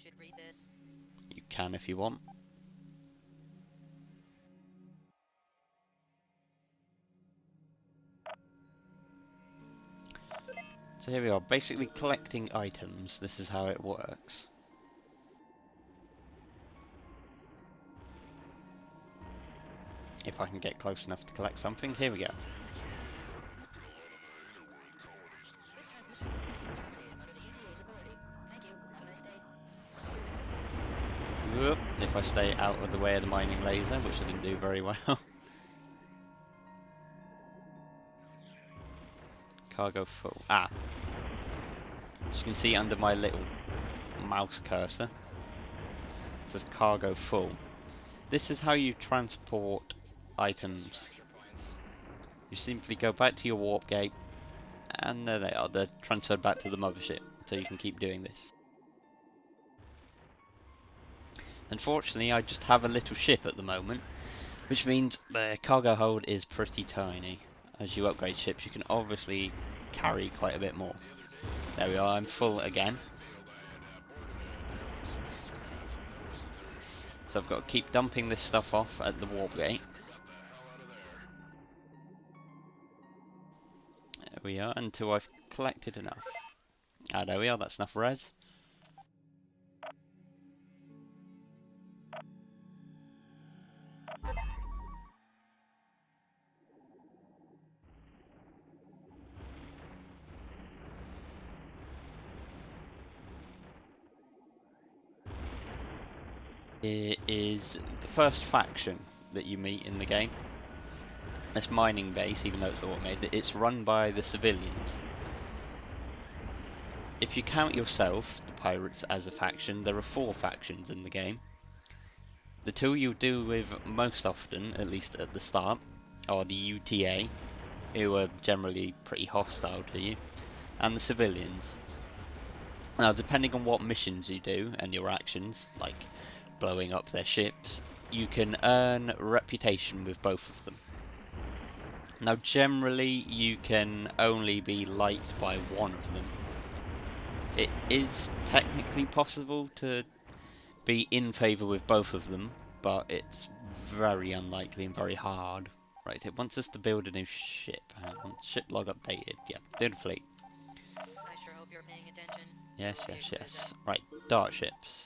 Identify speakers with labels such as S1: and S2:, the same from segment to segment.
S1: should read this.
S2: You can if you want. So here we are, basically collecting items. This is how it works. If I can get close enough to collect something, here we go. Whoop, if I stay out of the way of the mining laser, which I didn't do very well. Cargo full. Ah! As you can see under my little mouse cursor, it says cargo full. This is how you transport items. You simply go back to your warp gate, and there they are. They're transferred back to the mothership, so you can keep doing this. Unfortunately, I just have a little ship at the moment, which means the cargo hold is pretty tiny. As you upgrade ships, you can obviously carry quite a bit more. There we are, I'm full again. So I've got to keep dumping this stuff off at the warp gate. There we are, until I've collected enough. Ah, there we are, that's enough res. It is the first faction that you meet in the game. This mining base, even though it's automated, it's run by the civilians. If you count yourself, the pirates, as a faction, there are 4 factions in the game. The 2 you deal with most often, at least at the start, are the UTA, who are generally pretty hostile to you, and the civilians. Now, depending on what missions you do and your actions, like blowing up their ships, you can earn reputation with both of them. Now, generally, you can only be liked by one of them. It is technically possible to be in favour with both of them, but it's very unlikely and very hard. Right, it wants us to build a new ship. Hang on, ship log updated. Yeah, build a fleet.
S1: I sure hope you're paying attention.
S2: Yes, yes, yes. Right, dart ships.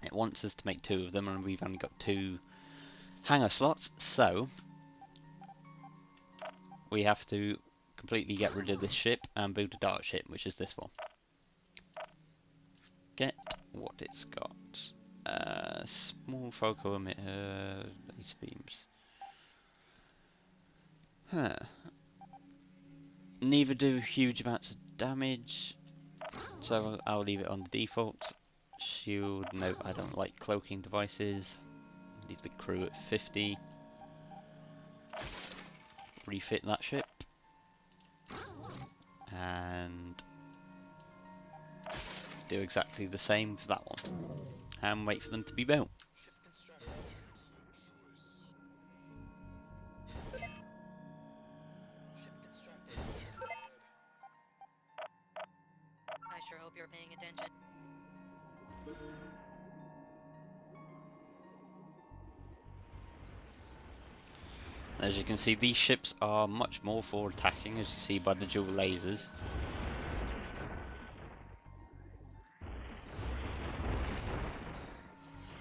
S2: It wants us to make 2 of them, and we've only got 2 hangar slots, so we have to completely get rid of this ship and build a dart ship, which is this one. Get what it's got. Small focal emitter, laser beams. Huh. Neither do huge amounts of damage, so I'll leave it on the default. Shield, no, I don't like cloaking devices. Leave the crew at 50. Refit that ship. And do exactly the same for that one. And wait for them to be built.
S1: I sure hope you're paying attention.
S2: As you can see, these ships are much more for attacking, as you see by the dual lasers.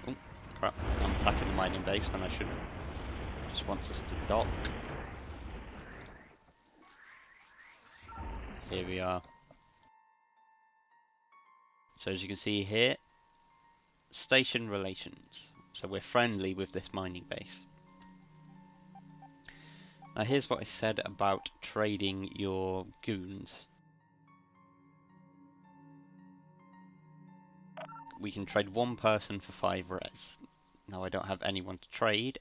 S2: Oh, crap. I'm attacking the mining base when I shouldn't. Just wants us to dock. Here we are. So as you can see here, station relations. So we're friendly with this mining base. Now here's what I said about trading your goons. We can trade 1 person for 5 res. Now I don't have anyone to trade,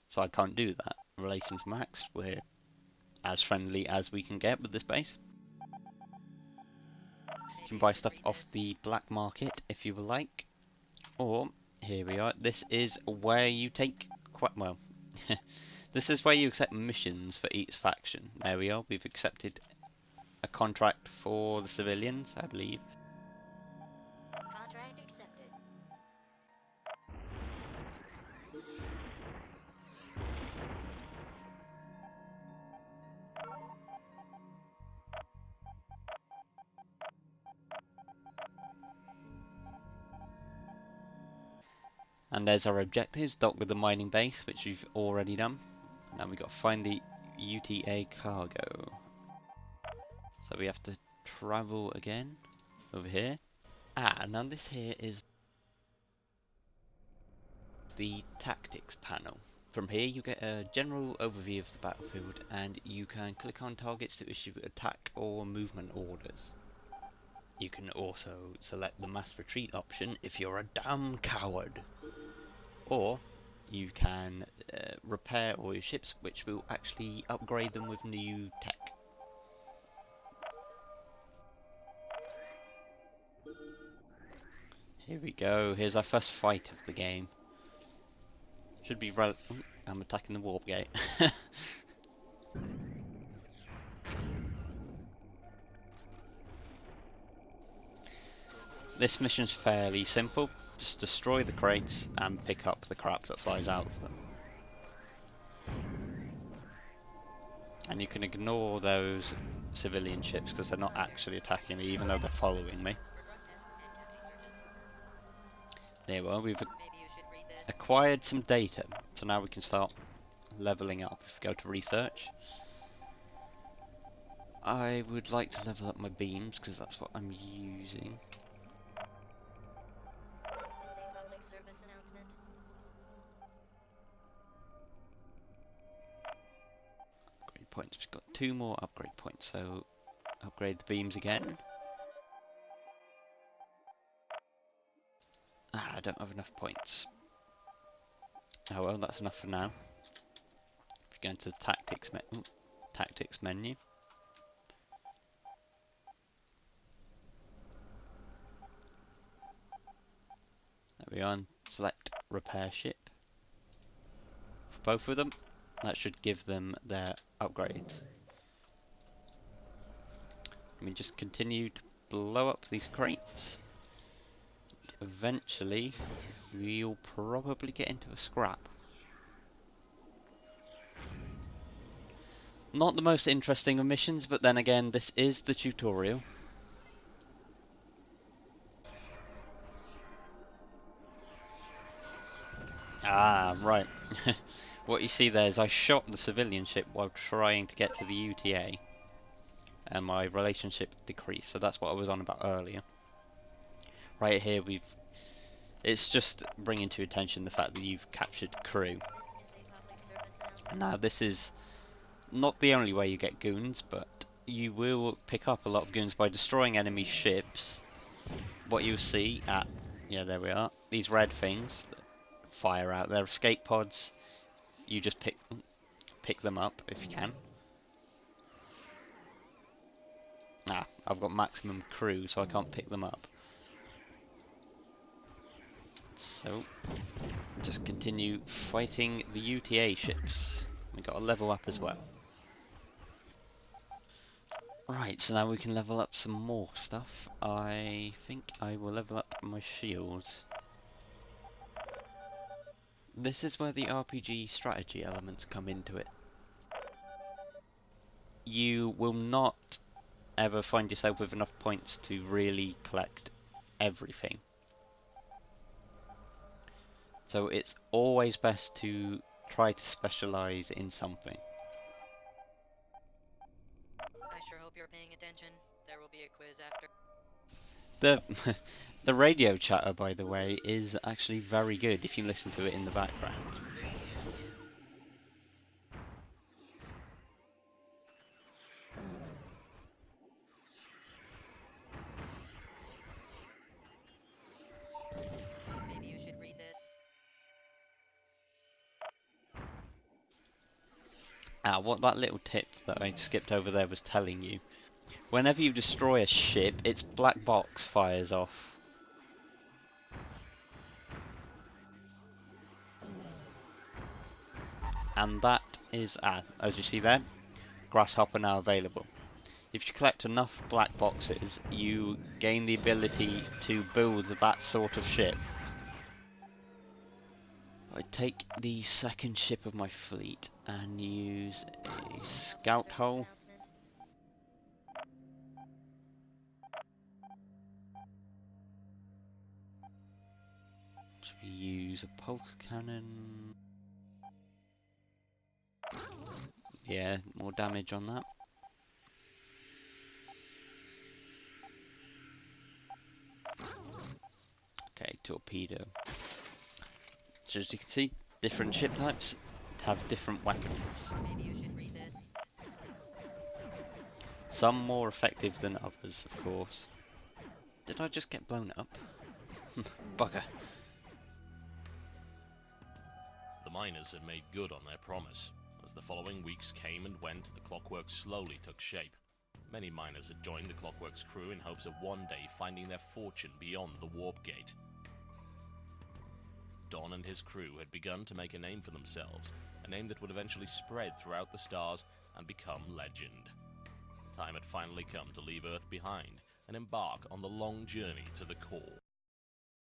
S2: so I can't do that. Relations max, we're as friendly as we can get with this base. You can buy stuff off the black market if you would like. Or, here we are, this is where you take quite well. This is where you accept missions for each faction. There we are, we've accepted a contract for the civilians, I believe. And there's our objectives, dock with the mining base, which we've already done. Now we've got to find the UTA cargo. So we have to travel again over here. Now this here is the tactics panel. From here you get a general overview of the battlefield, and you can click on targets to issue attack or movement orders. You can also select the mass retreat option if you're a damn coward. Or you can repair all your ships, which will actually upgrade them with new tech. Here we go, here's our first fight of the game. Should be I'm attacking the warp gate. This mission's fairly simple. Just destroy the crates and pick up the crap that flies out of them. And you can ignore those civilian ships because they're not actually attacking me, even though they're following me. There we are, we've acquired some data, so now we can start leveling up. If we go to research, I would like to level up my beams because that's what I'm using.
S1: This is a public service announcement.
S2: Upgrade points. We've got 2 more upgrade points, so upgrade the beams again. I don't have enough points. Oh well, that's enough for now. If you go into the tactics menu, there we are, and select repair ship for both of them. That should give them their upgrades. I mean, just continue to blow up these crates. Eventually, we'll probably get into a scrap. Not the most interesting of missions, but then again, this is the tutorial. Right. What you see there is I shot the civilian ship while trying to get to the UTA, and my relationship decreased, so that's what I was on about earlier. Right here, it's just bringing to attention the fact that you've captured crew. Now, this is not the only way you get goons, but you will pick up a lot of goons by destroying enemy ships. What you'll see yeah, there we are, these red things that fire out, they're escape pods. You just pick them up if you can. I've got maximum crew, so I can't pick them up. So, just continue fighting the UTA ships. We got a level up as well. Right, so now we can level up some more stuff. I think I will level up my shields. This is where the RPG strategy elements come into it. You will not ever find yourself with enough points to really collect everything. So it's always best to try to specialize in something.
S1: I sure hope you're paying attention. There will be a quiz after.
S2: The the radio chatter, by the way, is actually very good if you listen to it in the background.
S1: Maybe you should read this.
S2: What that little tip that I skipped over there was telling you. Whenever you destroy a ship, its black box fires off. And that is, as you see there, grasshopper now available. If you collect enough black boxes, you gain the ability to build that sort of ship. I take the second ship of my fleet and use a scout hull. use a pulse cannon. Yeah, more damage on that. Okay, torpedo. So as you can see, different ship types have different weapons.
S1: Maybe you should read this.
S2: Some more effective than others, of course. Did I just get blown up? Bugger.
S3: The miners had made good on their promise. As the following weeks came and went, the Clockworks slowly took shape. Many miners had joined the Clockworks crew in hopes of one day finding their fortune beyond the Warp Gate. Don and his crew had begun to make a name for themselves, a name that would eventually spread throughout the stars and become legend. The time had finally come to leave Earth behind and embark on the long journey to the core.